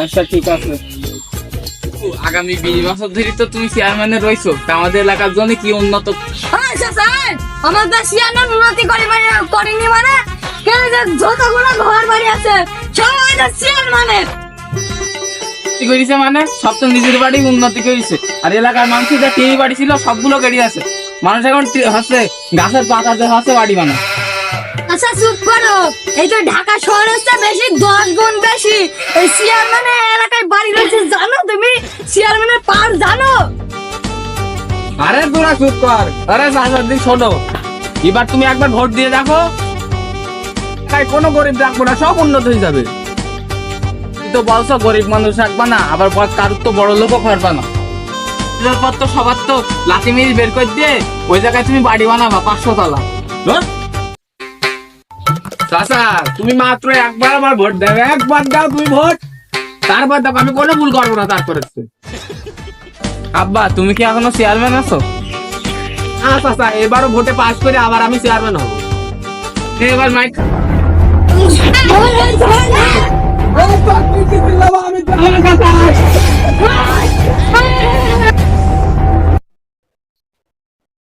আচ্ছা ঠিক আছে। আগামী 20 বছর ধরে তো তুমি চেয়ারম্যানে রয়েছো, তা আমাদের এলাকার জন্য কি উন্নত আমাদের চেয়ারম্যান উন্নতি করেনি মানে যতগুলো ঘর বাড়ি আছে সব আমাদের চেয়ারম্যানের করেছে? মানে সব তো নিজের বাড়ি উন্নতি করেছে, আর এলাকার মানুষের যা টিভি বাড়ি ছিল সবগুলো কেটে আছে। মানুষ এখন হচ্ছে গাছের পাতাতে হচ্ছে বাড়ি বানা। আচ্ছা চুপ করো, এই তো ঢাকা শহর হচ্ছে বেশি 10 গুণ বেশি। এই চেয়ারম্যানের এলাকায় বাড়ি রয়েছে জানো তুমি? চেয়ারম্যানের পার জানো? আরে তোরা চুপ কর। আরে চাচার দিক শোনো, এবার তুমি একবার ভোট দিয়ে দেখো, তাই কোনো গরিব রাখবো না, সব উন্নত হয়ে যাবে। তুমি তো বলছো গরিব মানুষ রাখবা না, আবার কারোর তো বড় লোকও করবা না। পর তো সবার তো লাঠি মেরে বের করে দিয়ে ওই জায়গায় তুমি বাড়ি বানাবা 500 তলা। চাচা তুমি মাত্র একবার আমার ভোট দেবে, একবার দাও তুমি ভোট, তারপর দেখো আমি কোনো ভুল করবো না। তারপরে আব্বা তুমি কি এখনো চেয়ারম্যান আছো? আচ্ছা এবারও ভোটে পাস করে আবার আমি চেয়ারম্যান হবো। এবার মাইক আমি